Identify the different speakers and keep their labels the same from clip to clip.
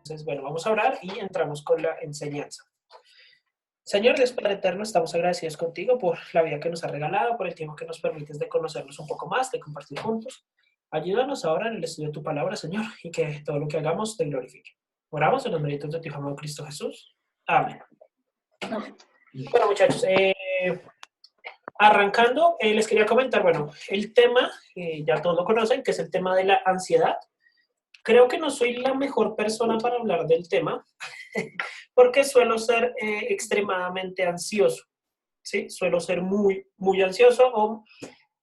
Speaker 1: Entonces, bueno, vamos a orar y entramos con la enseñanza. Señor Dios Padre Eterno, estamos agradecidos contigo por la vida que nos has regalado, por el tiempo que nos permites de conocernos un poco más, de compartir juntos. Ayúdanos ahora en el estudio de tu palabra, Señor, y que todo lo que hagamos te glorifique. Oramos en los méritos de tu Hijo amado Cristo Jesús. Amén. Bueno, muchachos, arrancando, les quería comentar, bueno, el tema, ya todos lo conocen, que es el tema de la ansiedad. Creo que no soy la mejor persona para hablar del tema, porque suelo ser extremadamente ansioso, ¿sí? Suelo ser muy, muy ansioso o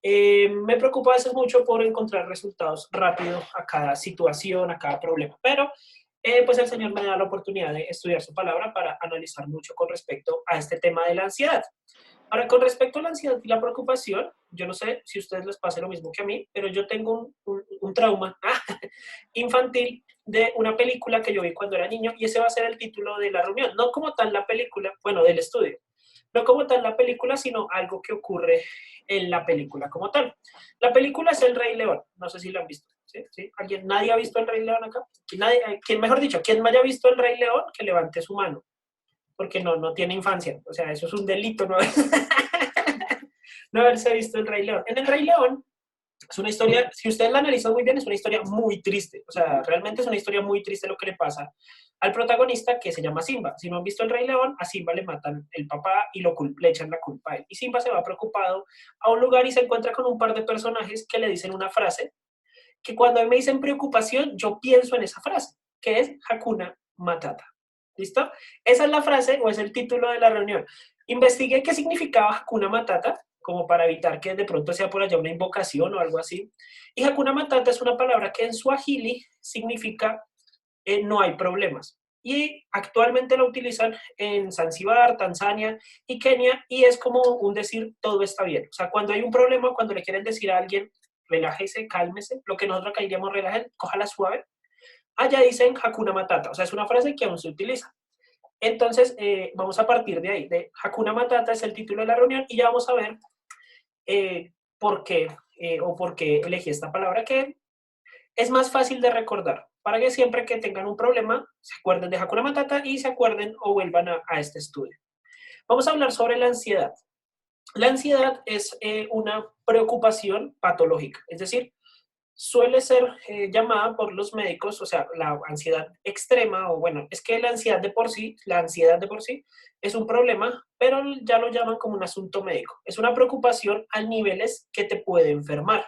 Speaker 1: me preocupa a veces mucho por encontrar resultados rápidos a cada situación, a cada problema, pero pues el Señor me da la oportunidad de estudiar su palabra para analizar mucho con respecto a este tema de la ansiedad. Ahora, con respecto a la ansiedad y la preocupación, yo no sé si a ustedes les pase lo mismo que a mí, pero yo tengo un trauma infantil de una película que yo vi cuando era niño y ese va a ser el título de la reunión. No como tal la película, bueno, del estudio. No como tal la película, sino algo que ocurre en la película como tal. La película es El Rey León. No sé si la han visto. ¿Sí? ¿Sí? ¿Alguien? ¿Nadie ha visto El Rey León acá? ¿Quién, mejor dicho, quien no haya visto El Rey León, que levante su mano? Porque no tiene infancia. O sea, eso es un delito, ¿no? No haberse visto El Rey León. En El Rey León es una historia, si ustedes la analizan muy bien, es una historia muy triste. O sea, realmente es una historia muy triste lo que le pasa al protagonista que se llama Simba. Si no han visto El Rey León, a Simba le matan el papá y le echan la culpa a él. Y Simba se va preocupado a un lugar y se encuentra con un par de personajes que le dicen una frase que cuando a mí me dicen preocupación, yo pienso en esa frase, que es Hakuna Matata. ¿Listo? Esa es la frase o es el título de la reunión. Investigué qué significaba Hakuna Matata, como para evitar que de pronto sea por allá una invocación o algo así. Y Hakuna Matata es una palabra que en Swahili significa no hay problemas. Y actualmente lo utilizan en Zanzíbar, Tanzania y Kenia, y es como un decir todo está bien. O sea, cuando hay un problema, cuando le quieren decir a alguien, relájese, cálmese, lo que nosotros acá diríamos relajen, cójala suave, allá dicen Hakuna Matata, o sea, es una frase que aún se utiliza. Entonces, vamos a partir de ahí. De Hakuna Matata es el título de la reunión y ya vamos a ver por qué o por qué elegí esta palabra que es más fácil de recordar para que siempre que tengan un problema se acuerden de Hakuna Matata y se acuerden o vuelvan a este estudio. Vamos a hablar sobre la ansiedad. La ansiedad es una preocupación patológica, es decir, suele ser llamada por los médicos, o sea, la ansiedad extrema, o bueno, es que la ansiedad de por sí es un problema, pero ya lo llaman como un asunto médico. Es una preocupación a niveles que te puede enfermar.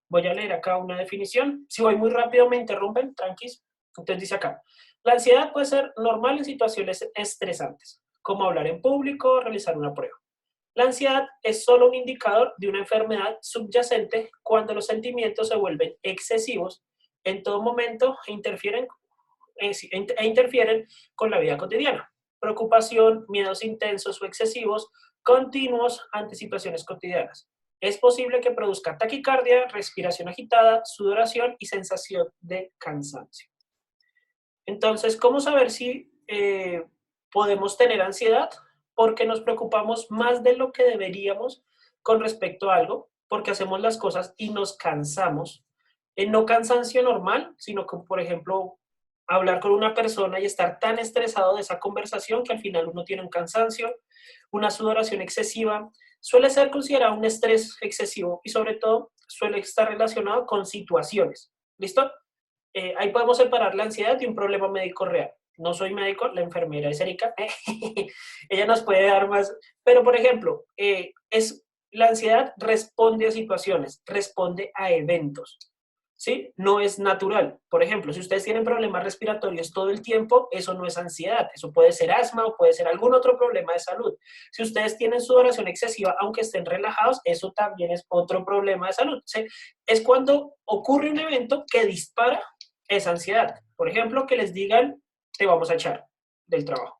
Speaker 1: Voy a leer acá una definición. Si voy muy rápido me interrumpen, tranquis. Entonces dice acá, la ansiedad puede ser normal en situaciones estresantes, como hablar en público o realizar una prueba. La ansiedad es solo un indicador de una enfermedad subyacente cuando los sentimientos se vuelven excesivos en todo momento e interfieren con la vida cotidiana. Preocupación, miedos intensos o excesivos, continuos, anticipaciones cotidianas. Es posible que produzca taquicardia, respiración agitada, sudoración y sensación de cansancio. Entonces, ¿cómo saber si podemos tener ansiedad? Porque nos preocupamos más de lo que deberíamos con respecto a algo, porque hacemos las cosas y nos cansamos. No cansancio normal, sino como, por ejemplo, hablar con una persona y estar tan estresado de esa conversación que al final uno tiene un cansancio, una sudoración excesiva. Suele ser considerado un estrés excesivo y sobre todo suele estar relacionado con situaciones. ¿Listo? Ahí podemos separar la ansiedad de un problema médico real. No soy médico, la enfermera es Erika. Ella nos puede dar más. Pero, por ejemplo, la ansiedad responde a situaciones, responde a eventos. ¿Sí? No es natural. Por ejemplo, si ustedes tienen problemas respiratorios todo el tiempo, eso no es ansiedad. Eso puede ser asma o puede ser algún otro problema de salud. Si ustedes tienen sudoración excesiva, aunque estén relajados, eso también es otro problema de salud. ¿Sí? Es cuando ocurre un evento que dispara esa ansiedad. Por ejemplo, que les digan, te vamos a echar del trabajo.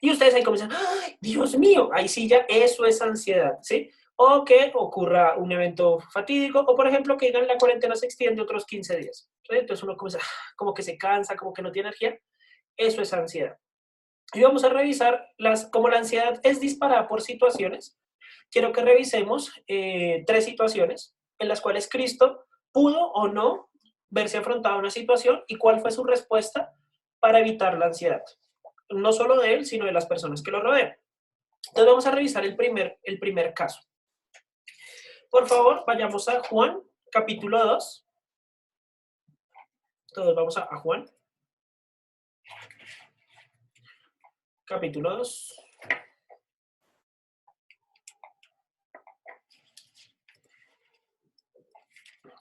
Speaker 1: Y ustedes ahí comienzan, ¡ay, Dios mío! Ahí sí ya eso es ansiedad, ¿sí? O que ocurra un evento fatídico, o por ejemplo que digan la cuarentena se extiende otros 15 días. ¿Sí? Entonces uno comienza, como que se cansa, como que no tiene energía. Eso es ansiedad. Y vamos a revisar, como la ansiedad es disparada por situaciones, quiero que revisemos 3 situaciones en las cuales Cristo pudo o no verse afrontado a una situación y cuál fue su respuesta para evitar la ansiedad. No solo de él, sino de las personas que lo rodean. Entonces vamos a revisar el primer caso. Por favor, vayamos a Juan, capítulo 2. Todos vamos a Juan, capítulo 2.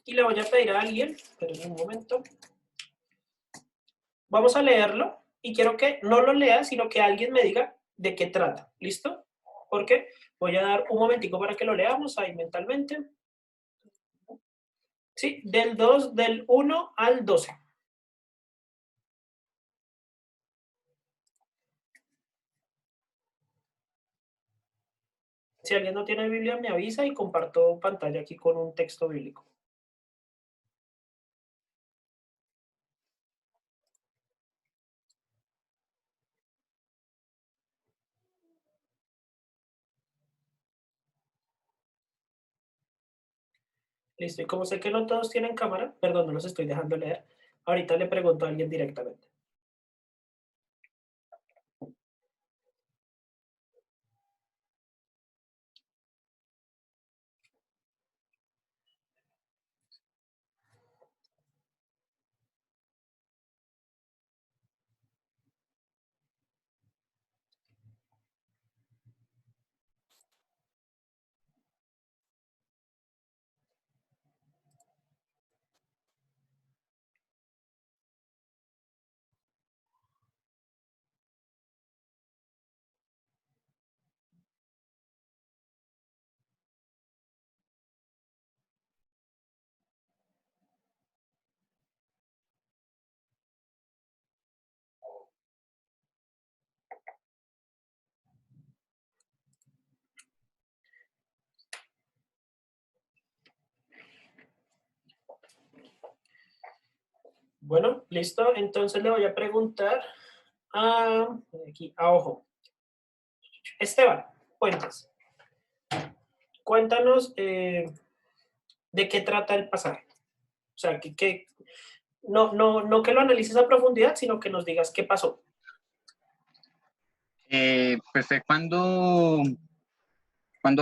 Speaker 1: Y le voy a pedir a alguien, esperen un momento. Vamos a leerlo y quiero que no lo lea, sino que alguien me diga de qué trata. ¿Listo? Porque voy a dar un momentico para que lo leamos ahí mentalmente. Sí, del 1 al 12. Si alguien no tiene Biblia, me avisa y comparto pantalla aquí con un texto bíblico. Listo, y como sé que no todos tienen cámara, perdón, no los estoy dejando leer, ahorita le pregunto a alguien directamente. Bueno, listo, entonces le voy a preguntar a Ojo. Esteban, cuéntanos de qué trata el pasaje. O sea, no que lo analices a profundidad, sino que nos digas qué pasó.
Speaker 2: Pues fue cuando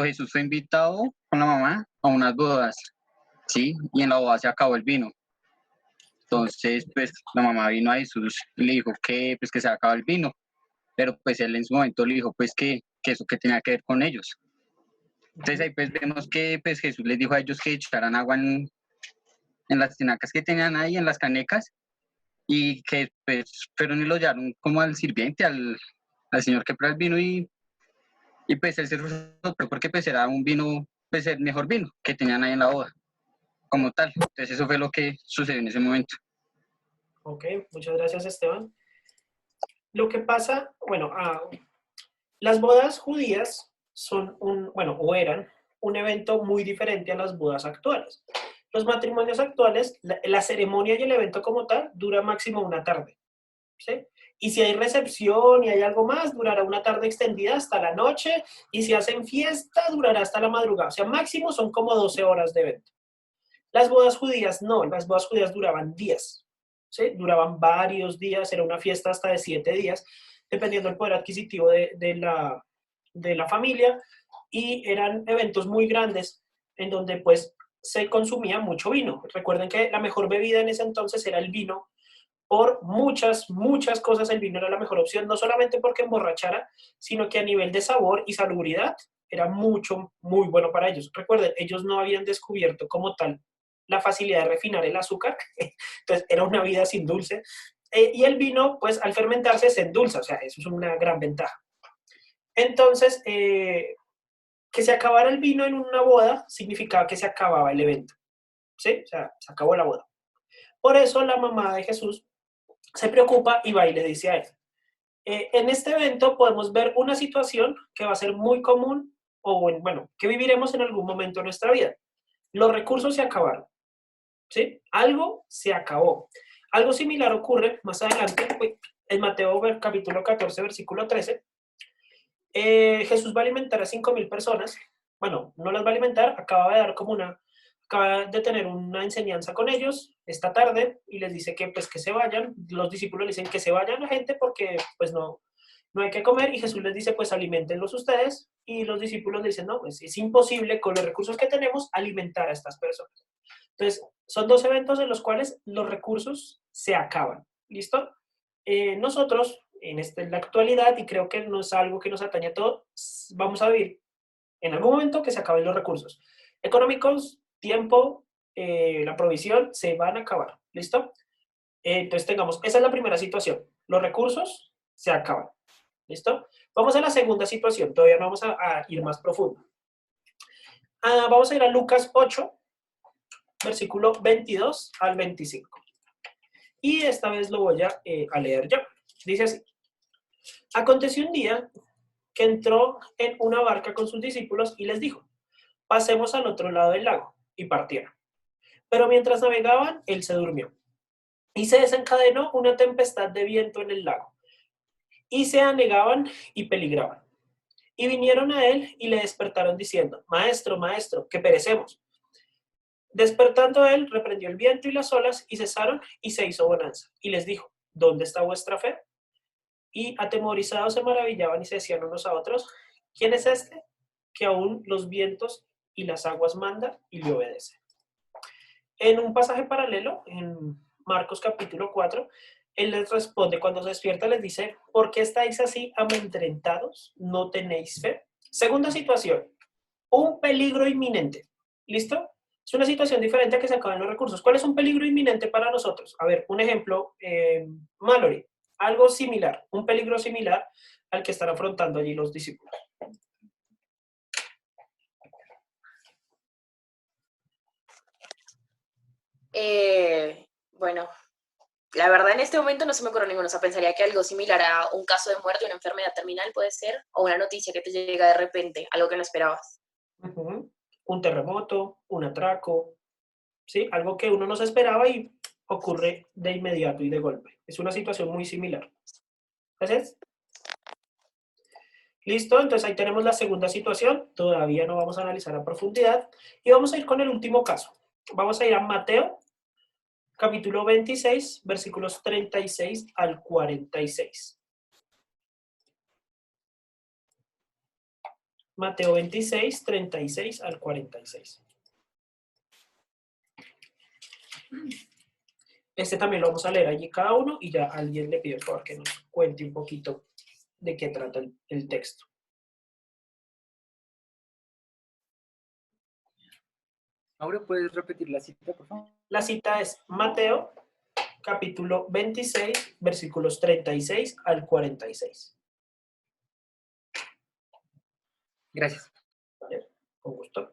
Speaker 2: Jesús fue invitado con la mamá a unas bodas, ¿sí? Y en la boda se acabó el vino. Entonces, pues la mamá vino a Jesús y le dijo que, pues, que se acabó el vino, pero pues él en su momento le dijo pues que eso que tenía que ver con ellos. Entonces ahí pues vemos que pues Jesús les dijo a ellos que echaran agua en las tinacas que tenían ahí, en las canecas, y que pues fueron y lo llevaron como al sirviente, al señor que prueba el vino y pues él se sorprendió porque pues era un vino, pues el mejor vino que tenían ahí en la boda, como tal. Entonces eso fue lo que sucedió en ese momento.
Speaker 1: Ok, muchas gracias, Esteban. Lo que pasa, bueno, las bodas judías son o eran un evento muy diferente a las bodas actuales. Los matrimonios actuales, la ceremonia y el evento como tal dura máximo una tarde, ¿sí? Y si hay recepción y hay algo más, durará una tarde extendida hasta la noche, y si hacen fiesta, durará hasta la madrugada. O sea, máximo son como 12 horas de evento. Las bodas judías no, las bodas judías duraban días, ¿sí? Duraban varios días, era una fiesta hasta de 7 días, dependiendo del poder adquisitivo de la familia, y eran eventos muy grandes en donde pues se consumía mucho vino. Recuerden que la mejor bebida en ese entonces era el vino. Por muchas cosas el vino era la mejor opción, no solamente porque emborrachara, sino que a nivel de sabor y salubridad era muy bueno para ellos. Recuerden, ellos no habían descubierto como tal la facilidad de refinar el azúcar, entonces era una vida sin dulce. Y el vino, pues al fermentarse se endulza, o sea, eso es una gran ventaja. Entonces, que se acabara el vino en una boda significaba que se acababa el evento, ¿sí? O sea, se acabó la boda. Por eso la mamá de Jesús se preocupa y va y le dice a él, en este evento podemos ver una situación que va a ser muy común o bueno, que viviremos en algún momento de nuestra vida. Los recursos se acabaron, ¿sí? Algo se acabó. Algo similar ocurre más adelante en Mateo capítulo 14, versículo 13. Jesús va a alimentar a 5,000 personas. Bueno, no las va a alimentar, acaba de dar como acaba de tener una enseñanza con ellos esta tarde y les dice que pues que se vayan. Los discípulos le dicen que se vayan la gente porque pues no hay que comer y Jesús les dice pues alimentenlos ustedes y los discípulos le dicen no, pues es imposible con los recursos que tenemos alimentar a estas personas. Entonces, son dos eventos en los cuales los recursos se acaban. ¿Listo? Nosotros, en la actualidad, y creo que no es algo que nos atañe a todos, vamos a vivir en algún momento que se acaben los recursos económicos, tiempo, la provisión, se van a acabar. ¿Listo? Entonces tengamos, esa es la primera situación. Los recursos se acaban. ¿Listo? Vamos a la segunda situación. Todavía no vamos a ir más profundo. Vamos a ir a Lucas 8, versículo 22 al 25. Y esta vez lo voy a leer yo. Dice así. Aconteció un día que entró en una barca con sus discípulos y les dijo, pasemos al otro lado del lago, y partieron. Pero mientras navegaban, él se durmió. Y se desencadenó una tempestad de viento en el lago. Y se anegaban y peligraban. Y vinieron a él y le despertaron diciendo, Maestro, maestro, que perecemos. Despertando él, reprendió el viento y las olas, y cesaron, y se hizo bonanza. Y les dijo, ¿dónde está vuestra fe? Y atemorizados se maravillaban y se decían unos a otros, ¿quién es este? Que aún los vientos y las aguas manda y le obedece. En un pasaje paralelo, en Marcos capítulo 4, él les responde, cuando se despierta les dice, ¿por qué estáis así amedrentados? ¿No tenéis fe? Segunda situación, un peligro inminente. ¿Listo? Es una situación diferente a que se acaben los recursos. ¿Cuál es un peligro inminente para nosotros? A ver, un ejemplo, Mallory, algo similar, un peligro similar al que están afrontando allí los discípulos.
Speaker 3: Bueno, la verdad en este momento no se me ocurre ninguno. O sea, pensaría que algo similar a un caso de muerte, una enfermedad terminal puede ser, o una noticia que te llega de repente, algo que no esperabas.
Speaker 1: Un terremoto, un atraco, ¿sí? Algo que uno no se esperaba y ocurre de inmediato y de golpe. Es una situación muy similar. ¿Entonces? Listo, entonces ahí tenemos la segunda situación. Todavía no vamos a analizar a profundidad. Y vamos a ir con el último caso. Vamos a ir a Mateo, capítulo 26, versículos 36 al 46. Mateo 26, 36 al 46. Este también lo vamos a leer allí cada uno y ya alguien le pido por favor que nos cuente un poquito de qué trata el texto.
Speaker 4: Ahora puedes repetir la cita, por favor.
Speaker 1: La cita es Mateo, capítulo 26, versículos 36 al 46.
Speaker 4: Gracias.
Speaker 1: Con gusto.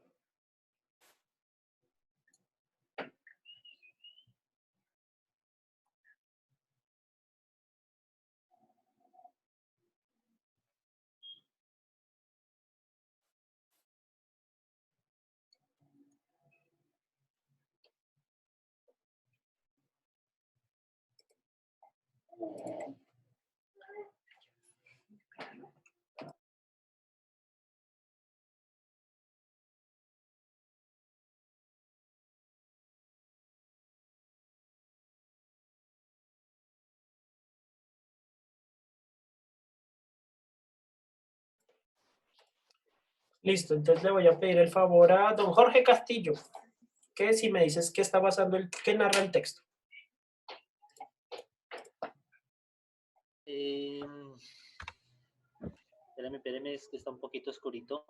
Speaker 1: Listo, entonces le voy a pedir el favor a don Jorge Castillo, que si me dices qué está pasando, qué narra el texto.
Speaker 5: Espérame, es que está un poquito oscurito.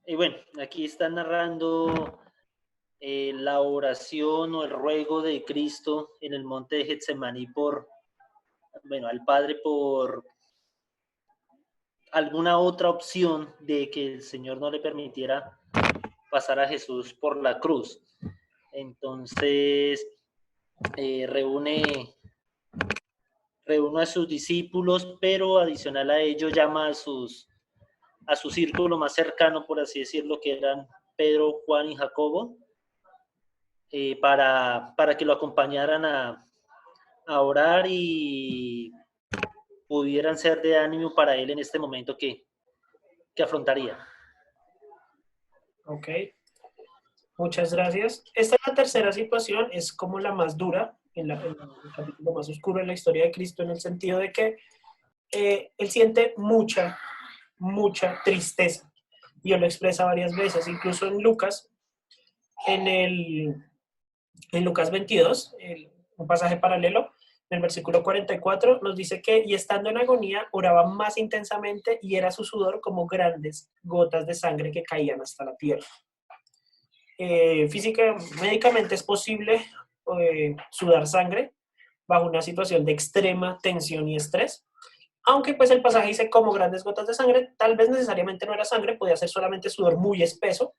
Speaker 5: Y bueno, aquí está narrando la oración o el ruego de Cristo en el monte de Getsemaní al Padre por alguna otra opción de que el Señor no le permitiera pasar a Jesús por la cruz. Entonces, reúne a sus discípulos, pero adicional a ello llama a su círculo más cercano, por así decirlo, que eran Pedro, Juan y Jacobo, para que lo acompañaran a orar y pudieran ser de ánimo para él en este momento que afrontaría.
Speaker 1: Ok, muchas gracias. Esta es la tercera situación, es como la más dura, el capítulo más oscuro en la historia de Cristo, en el sentido de que él siente mucha tristeza. Y él lo expresa varias veces, incluso en Lucas, en, el, en Lucas 22, un pasaje paralelo, en el versículo 44, nos dice que, y estando en agonía, oraba más intensamente y era su sudor como grandes gotas de sangre que caían hasta la tierra. Física, médicamente es posible sudar sangre bajo una situación de extrema tensión y estrés, aunque pues el pasaje dice como grandes gotas de sangre, tal vez necesariamente no era sangre, podía ser solamente sudor muy espeso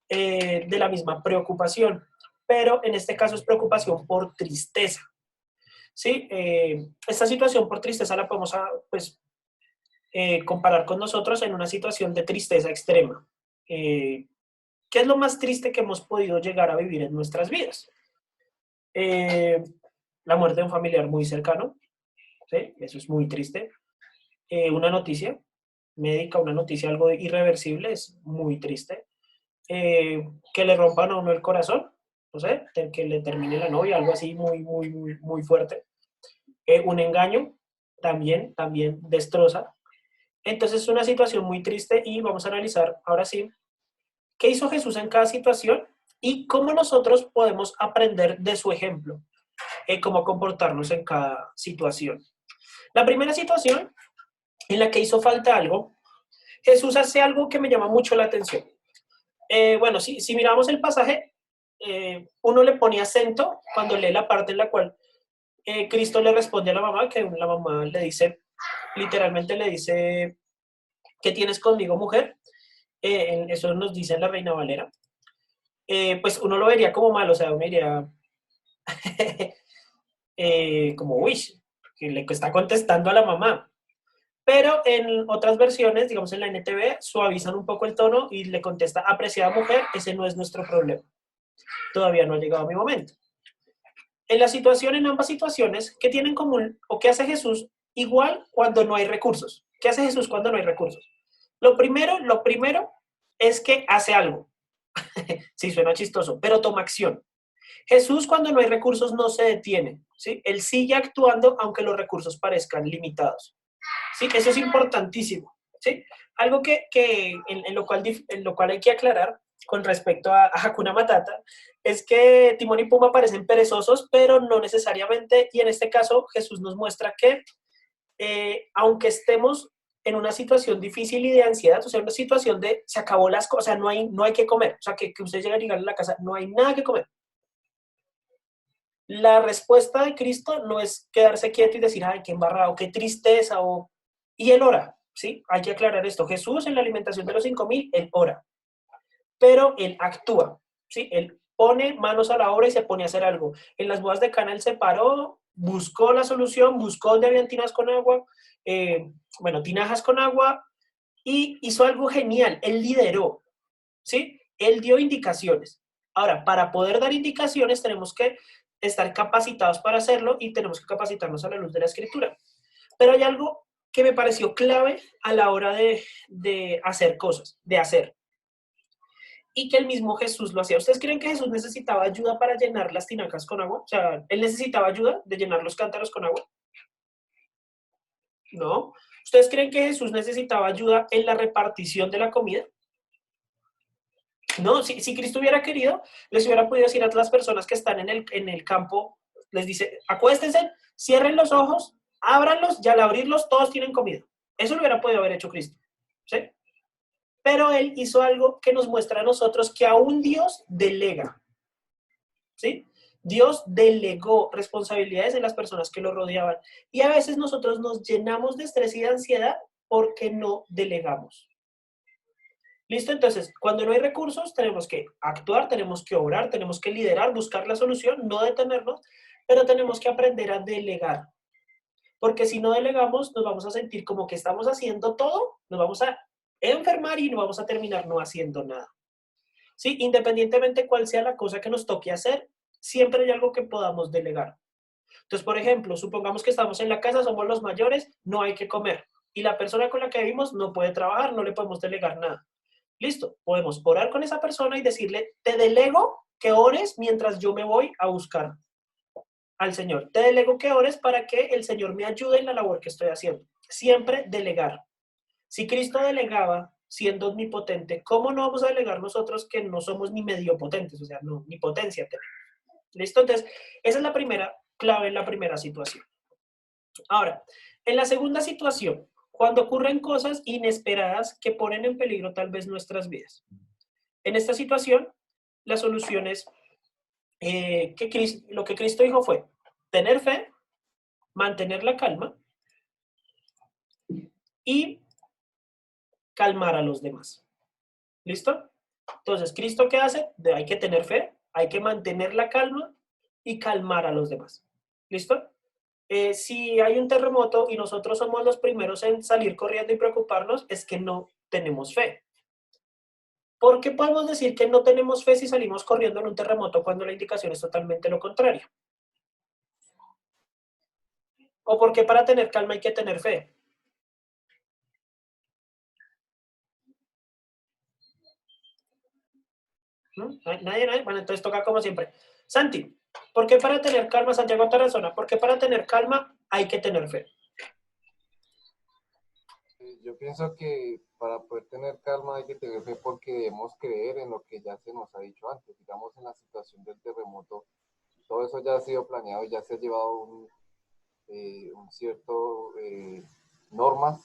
Speaker 1: de la misma preocupación, pero en este caso es preocupación por tristeza. ¿Sí? Esta situación por tristeza la podemos pues, comparar con nosotros en una situación de tristeza extrema. ¿Qué es lo más triste que hemos podido llegar a vivir en nuestras vidas? La muerte de un familiar muy cercano, ¿sí? Eso es muy triste. Una noticia médica, una noticia algo irreversible, es muy triste. Que le rompan a uno el corazón, no sé, que le termine la novia, algo así muy fuerte. Un engaño también destroza. Entonces es una situación muy triste y vamos a analizar ahora sí qué hizo Jesús en cada situación y cómo nosotros podemos aprender de su ejemplo, cómo comportarnos en cada situación. La primera situación en la que hizo falta algo, Jesús hace algo que me llama mucho la atención. Bueno, si miramos el pasaje, uno le pone acento cuando lee la parte en la cual Cristo le responde a la mamá, que la mamá le dice, literalmente le dice, ¿qué tienes conmigo, mujer? Eso nos dice en la Reina Valera. Pues uno lo vería como mal, o sea, uno diría, como, uy, que le está contestando a la mamá. Pero en otras versiones, digamos en la NTV, suavizan un poco el tono y le contesta, apreciada mujer, ese no es nuestro problema. Todavía no ha llegado mi momento. En la situación, en ambas situaciones, ¿qué tienen en común o qué hace Jesús igual cuando no hay recursos? ¿Qué hace Jesús cuando no hay recursos? Lo primero es que hace algo. Sí, suena chistoso, pero toma acción. Jesús cuando no hay recursos no se detiene, ¿sí? Él sigue actuando aunque los recursos parezcan limitados. ¿Sí? Eso es importantísimo, ¿sí? Algo en lo cual hay que aclarar con respecto a Hakuna Matata es que Timón y Pumba parecen perezosos, pero no necesariamente, y en este caso Jesús nos muestra que aunque estemos en una situación difícil y de ansiedad, o sea, una situación de se acabó las cosas, o sea, no hay que comer, o sea, que usted llegue a llegar a la casa, no hay nada que comer. La respuesta de Cristo no es quedarse quieto y decir, ay, qué embarrado, qué tristeza, y él ora, ¿sí? Hay que aclarar esto. Jesús en la alimentación de los 5.000, él ora, pero él actúa, ¿sí? Él pone manos a la obra y se pone a hacer algo. En las bodas de Cana él se paró, buscó la solución, buscó donde habían tinajas con agua, tinajas con agua, y hizo algo genial. Él lideró, ¿sí? Él dio indicaciones. Ahora, para poder dar indicaciones tenemos que estar capacitados para hacerlo y tenemos que capacitarnos a la luz de la escritura. Pero hay algo que me pareció clave a la hora de hacer cosas, de hacer. Y que el mismo Jesús lo hacía. ¿Ustedes creen que Jesús necesitaba ayuda para llenar las tinajas con agua? O sea, ¿él necesitaba ayuda de llenar los cántaros con agua? No. ¿Ustedes creen que Jesús necesitaba ayuda en la repartición de la comida? No, si Cristo hubiera querido, les hubiera podido decir a todas las personas que están en el campo, les dice, acuéstense, cierren los ojos, ábranlos y al abrirlos todos tienen comida. Eso lo hubiera podido haber hecho Cristo, ¿sí? Pero Él hizo algo que nos muestra a nosotros que aún Dios delega, ¿sí? Dios delegó responsabilidades en las personas que lo rodeaban. Y a veces nosotros nos llenamos de estrés y de ansiedad porque no delegamos. ¿Listo? Entonces, cuando no hay recursos, tenemos que actuar, tenemos que obrar, tenemos que liderar, buscar la solución, no detenernos, pero tenemos que aprender a delegar. Porque si no delegamos, nos vamos a sentir como que estamos haciendo todo, nos vamos a enfermar y no vamos a terminar no haciendo nada. ¿Sí? Independientemente cuál sea la cosa que nos toque hacer, siempre hay algo que podamos delegar. Entonces, por ejemplo, supongamos que estamos en la casa, somos los mayores, no hay que comer. Y la persona con la que vivimos no puede trabajar, no le podemos delegar nada. Listo, podemos orar con esa persona y decirle, te delego que ores mientras yo me voy a buscar al Señor. Te delego que ores para que el Señor me ayude en la labor que estoy haciendo. Siempre delegar. Si Cristo delegaba siendo omnipotente, ¿cómo no vamos a delegar nosotros que no somos ni medio potentes? O sea, no, ni potencia tenemos. ¿Listo? Entonces, esa es la primera clave en la primera situación. Ahora, en la segunda situación, cuando ocurren cosas inesperadas que ponen en peligro tal vez nuestras vidas. En esta situación, la solución es lo que Cristo dijo fue tener fe, mantener la calma y calmar a los demás. ¿Listo? Entonces, ¿Cristo qué hace? Hay que tener fe, hay que mantener la calma y calmar a los demás. ¿Listo? Si hay un terremoto y nosotros somos los primeros en salir corriendo y preocuparnos, es que no tenemos fe. ¿Por qué podemos decir que no tenemos fe si salimos corriendo en un terremoto cuando la indicación es totalmente lo contrario? ¿O por qué para tener calma hay que tener fe? ¿No? ¿Nadie? Bueno, entonces toca como siempre. Santi, ¿por qué para tener calma, Santiago Tarazona, por qué para tener calma hay que tener fe?
Speaker 6: Yo pienso que para poder tener calma hay que tener fe porque debemos creer en lo que ya se nos ha dicho antes. Digamos, en la situación del terremoto, todo eso ya ha sido planeado, ya se ha llevado un cierto normas,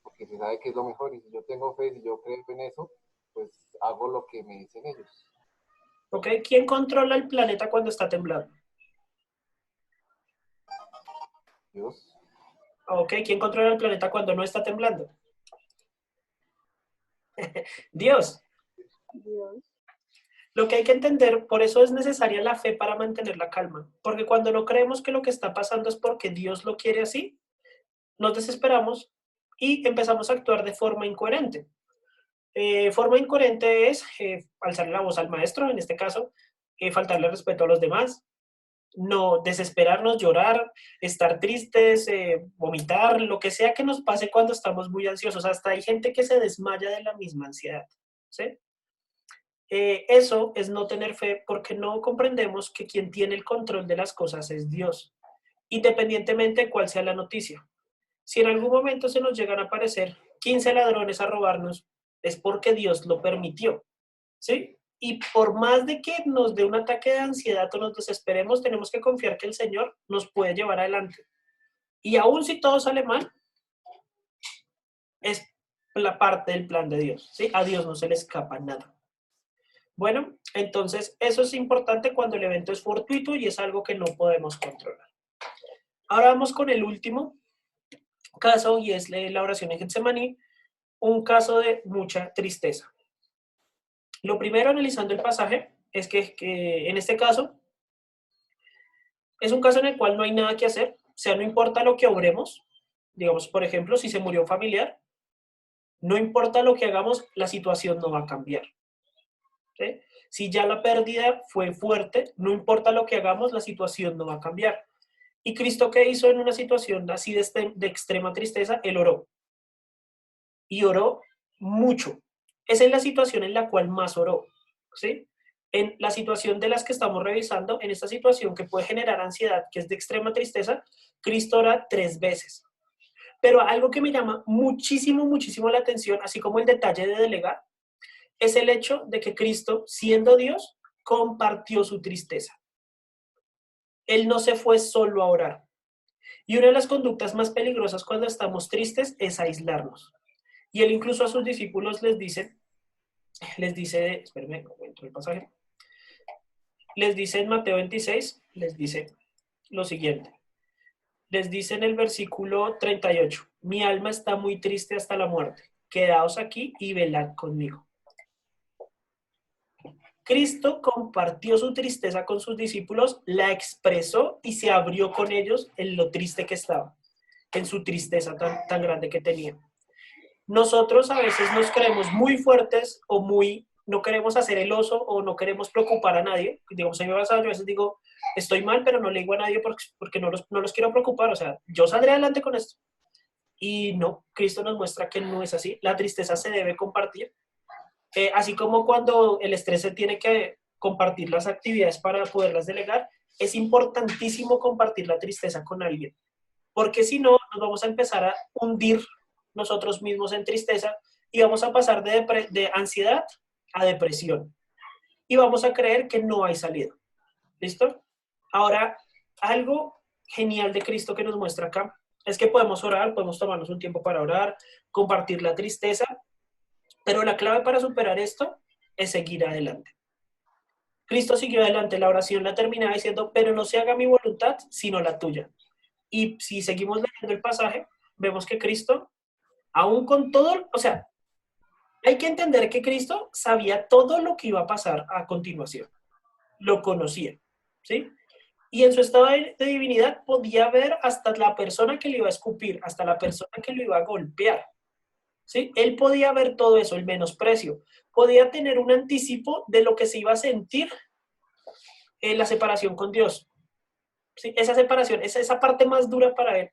Speaker 6: porque se sabe que es lo mejor. Y si yo tengo fe, si yo creo en eso, pues hago lo que me dicen ellos.
Speaker 1: ¿Ok? ¿Quién controla el planeta cuando está temblando?
Speaker 6: Dios.
Speaker 1: ¿Ok? ¿Quién controla el planeta cuando no está temblando? Dios.
Speaker 7: Dios.
Speaker 1: Lo que hay que entender, por eso es necesaria la fe para mantener la calma, porque cuando no creemos que lo que está pasando es porque Dios lo quiere así, nos desesperamos y empezamos a actuar de forma incoherente. Forma incoherente es alzarle la voz al maestro, en este caso, faltarle respeto a los demás, no desesperarnos, llorar, estar tristes, vomitar, lo que sea que nos pase cuando estamos muy ansiosos. Hasta hay gente que se desmaya de la misma ansiedad, ¿sí? Eso es no tener fe porque no comprendemos que quien tiene el control de las cosas es Dios, independientemente de cuál sea la noticia. Si en algún momento se nos llegan a aparecer 15 ladrones a robarnos, es porque Dios lo permitió, ¿sí? Y por más de que nos dé un ataque de ansiedad o nos desesperemos, tenemos que confiar que el Señor nos puede llevar adelante. Y aún si todo sale mal, es la parte del plan de Dios, ¿sí? A Dios no se le escapa nada. Bueno, entonces eso es importante cuando el evento es fortuito y es algo que no podemos controlar. Ahora vamos con el último caso y es la oración en Getsemaní, un caso de mucha tristeza. Lo primero, analizando el pasaje, es que en este caso es un caso en el cual no hay nada que hacer, o sea, no importa lo que obremos, digamos, por ejemplo, si se murió un familiar, no importa lo que hagamos, la situación no va a cambiar. ¿Sí? Si ya la pérdida fue fuerte, no importa lo que hagamos, la situación no va a cambiar. ¿Y Cristo qué hizo en una situación así de extrema tristeza? Él oró. Y oró mucho. Esa es la situación en la cual más oró. ¿Sí? En la situación de las que estamos revisando, en esta situación que puede generar ansiedad, que es de extrema tristeza, Cristo ora 3 veces. Pero algo que me llama muchísimo, muchísimo la atención, así como el detalle de delegar, es el hecho de que Cristo, siendo Dios, compartió su tristeza. Él no se fue solo a orar. Y una de las conductas más peligrosas cuando estamos tristes es aislarnos. Y él incluso a sus discípulos les dice, espérenme, encuentro el pasaje, les dice en Mateo 26, les dice lo siguiente. Les dice en el versículo 38, mi alma está muy triste hasta la muerte. Quedaos aquí y velad conmigo. Cristo compartió su tristeza con sus discípulos, la expresó y se abrió con ellos en lo triste que estaba, en su tristeza tan grande que tenía. Nosotros a veces nos creemos muy fuertes o no queremos hacer el oso o no queremos preocupar a nadie. Digamos, a mí me pasa, yo a veces digo, estoy mal, pero no le digo a nadie porque no los quiero preocupar. O sea, yo saldré adelante con esto. Y no, Cristo nos muestra que no es así. La tristeza se debe compartir. Así como cuando el estrés se tiene que compartir las actividades para poderlas delegar, es importantísimo compartir la tristeza con alguien, porque si no, nos vamos a empezar a hundir nosotros mismos en tristeza y vamos a pasar de ansiedad a depresión y vamos a creer que no hay salida. ¿Listo? Ahora, algo genial de Cristo que nos muestra acá es que podemos orar, podemos tomarnos un tiempo para orar, compartir la tristeza, pero la clave para superar esto es seguir adelante. Cristo siguió adelante, la oración la terminaba diciendo, pero no se haga mi voluntad, sino la tuya. Y si seguimos leyendo el pasaje, vemos que Cristo, aún con todo, o sea, hay que entender que Cristo sabía todo lo que iba a pasar a continuación. Lo conocía, ¿sí? Y en su estado de divinidad podía ver hasta la persona que le iba a escupir, hasta la persona que lo iba a golpear, ¿sí? Él podía ver todo eso, el menosprecio. Podía tener un anticipo de lo que se iba a sentir en la separación con Dios. ¿Sí? Esa separación, esa parte más dura para él.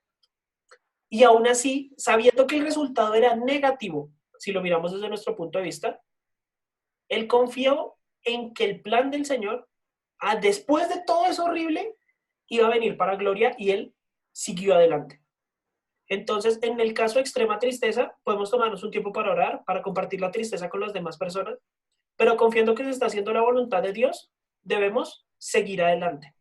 Speaker 1: Y aún así, sabiendo que el resultado era negativo, si lo miramos desde nuestro punto de vista, él confió en que el plan del Señor, después de todo eso horrible, iba a venir para gloria y él siguió adelante. Entonces, en el caso de extrema tristeza, podemos tomarnos un tiempo para orar, para compartir la tristeza con las demás personas, pero confiando que se está haciendo la voluntad de Dios, debemos seguir adelante.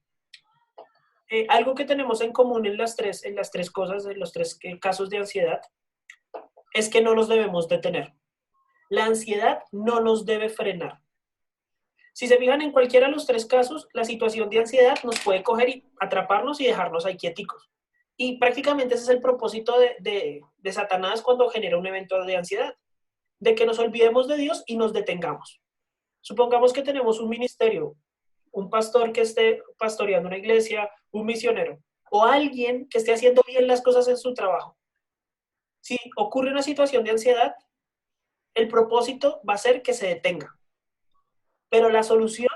Speaker 1: Algo que tenemos en común en las tres cosas, en los tres casos de ansiedad, es que no nos debemos detener. La ansiedad no nos debe frenar. Si se fijan en cualquiera de los tres casos, la situación de ansiedad nos puede coger y atraparnos y dejarnos ahí quieticos. Y prácticamente ese es el propósito de Satanás cuando genera un evento de ansiedad, de que nos olvidemos de Dios y nos detengamos. Supongamos que tenemos un ministerio, un pastor que esté pastoreando una iglesia, un misionero, o alguien que esté haciendo bien las cosas en su trabajo. Si ocurre una situación de ansiedad, el propósito va a ser que se detenga. Pero la solución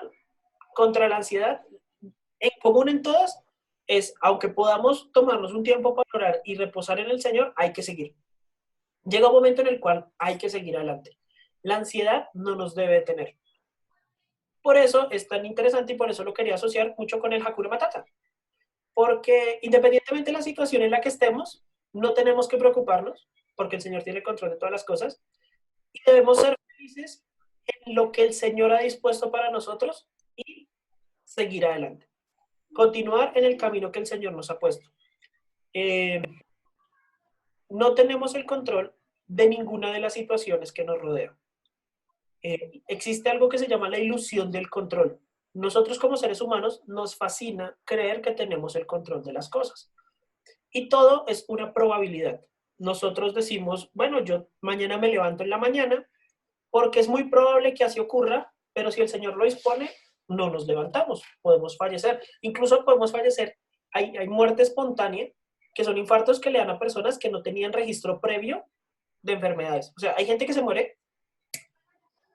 Speaker 1: contra la ansiedad, en común en todas, es, aunque podamos tomarnos un tiempo para orar y reposar en el Señor, hay que seguir. Llega un momento en el cual hay que seguir adelante. La ansiedad no nos debe detener. Por eso es tan interesante y por eso lo quería asociar mucho con el Hakuna Matata. Porque independientemente de la situación en la que estemos, no tenemos que preocuparnos, porque el Señor tiene control de todas las cosas, y debemos ser felices en lo que el Señor ha dispuesto para nosotros y seguir adelante. Continuar en el camino que el Señor nos ha puesto. No tenemos el control de ninguna de las situaciones que nos rodean. Existe algo que se llama la ilusión del control. Nosotros como seres humanos nos fascina creer que tenemos el control de las cosas. Y todo es una probabilidad. Nosotros decimos, bueno, yo mañana me levanto en la mañana porque es muy probable que así ocurra, pero si el Señor lo dispone, no nos levantamos, podemos fallecer. Incluso podemos fallecer, hay muerte espontánea, que son infartos que le dan a personas que no tenían registro previo de enfermedades. O sea, hay gente que se muere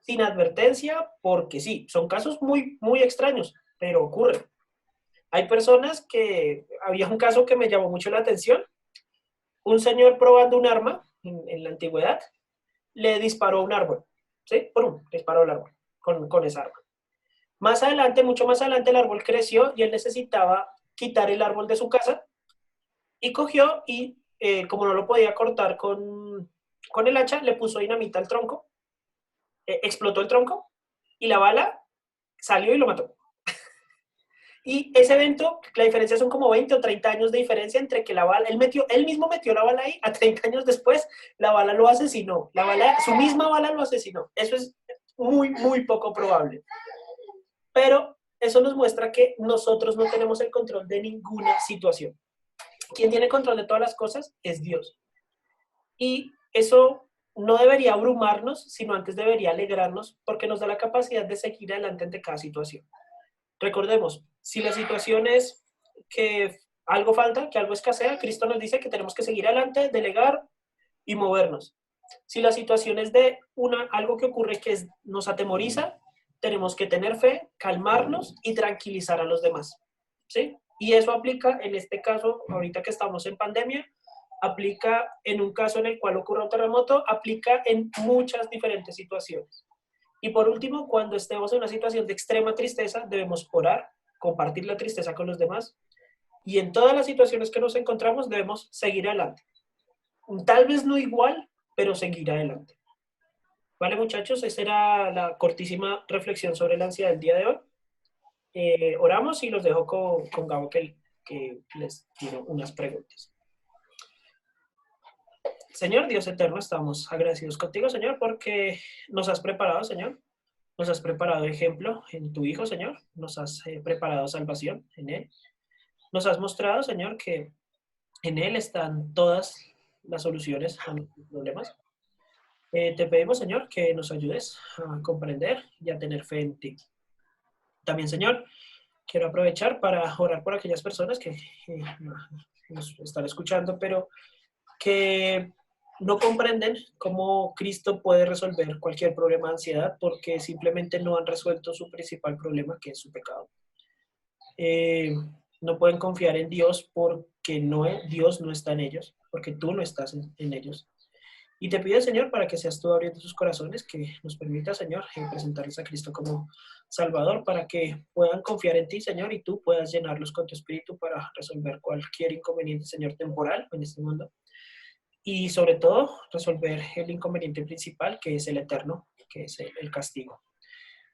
Speaker 1: sin advertencia porque sí, son casos muy, muy extraños, pero ocurren. Hay personas que, había un caso que me llamó mucho la atención, un señor probando un arma en la antigüedad, le disparó un árbol, ¿sí? ¡Pum! Disparó el árbol con esa arma. Más adelante, mucho más adelante, el árbol creció y él necesitaba quitar el árbol de su casa y cogió y, como no lo podía cortar con el hacha, le puso dinamita al tronco, explotó el tronco y la bala salió y lo mató. Y ese evento, la diferencia son como 20 o 30 años de diferencia entre que la bala, él mismo metió la bala ahí, a 30 años después, la bala lo asesinó. Su misma bala lo asesinó. Eso es muy, muy poco probable. Pero eso nos muestra que nosotros no tenemos el control de ninguna situación. Quien tiene control de todas las cosas es Dios. Y eso no debería abrumarnos, sino antes debería alegrarnos, porque nos da la capacidad de seguir adelante ante cada situación. Recordemos, si la situación es que algo falta, que algo escasea, Cristo nos dice que tenemos que seguir adelante, delegar y movernos. Si la situación es de algo que ocurre que nos atemoriza, tenemos que tener fe, calmarnos y tranquilizar a los demás, ¿sí? Y eso aplica en este caso, ahorita que estamos en pandemia, aplica en un caso en el cual ocurra un terremoto, aplica en muchas diferentes situaciones. Y por último, cuando estemos en una situación de extrema tristeza, debemos orar, compartir la tristeza con los demás. Y en todas las situaciones que nos encontramos, debemos seguir adelante. Tal vez no igual, pero seguir adelante. Vale, muchachos, esa era la cortísima reflexión sobre la ansiedad del día de hoy. Oramos y los dejo con Gabo que les tiro unas preguntas. Señor Dios eterno, estamos agradecidos contigo, Señor, porque nos has preparado, Señor. Nos has preparado ejemplo en tu Hijo, Señor. Nos has preparado salvación en Él. Nos has mostrado, Señor, que en Él están todas las soluciones a nuestros problemas. Te pedimos, Señor, que nos ayudes a comprender y a tener fe en ti. También, Señor, quiero aprovechar para orar por aquellas personas que nos están escuchando, pero que no comprenden cómo Cristo puede resolver cualquier problema de ansiedad porque simplemente no han resuelto su principal problema, que es su pecado. No pueden confiar en Dios porque Dios no está en ellos, porque tú no estás en ellos. Y te pido, Señor, para que seas tú abriendo sus corazones, que nos permita, Señor, presentarles a Cristo como Salvador, para que puedan confiar en ti, Señor, y tú puedas llenarlos con tu espíritu para resolver cualquier inconveniente, Señor, temporal en este mundo. Y sobre todo, resolver el inconveniente principal, que es el eterno, que es el castigo.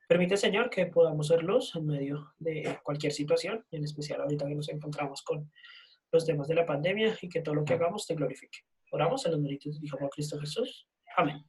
Speaker 1: Permite, Señor, que podamos ser luz en medio de cualquier situación, en especial ahorita que nos encontramos con los temas de la pandemia, y que todo lo que hagamos te glorifique. Oramos en los méritos de Hijo Cristo Jesús. Amén.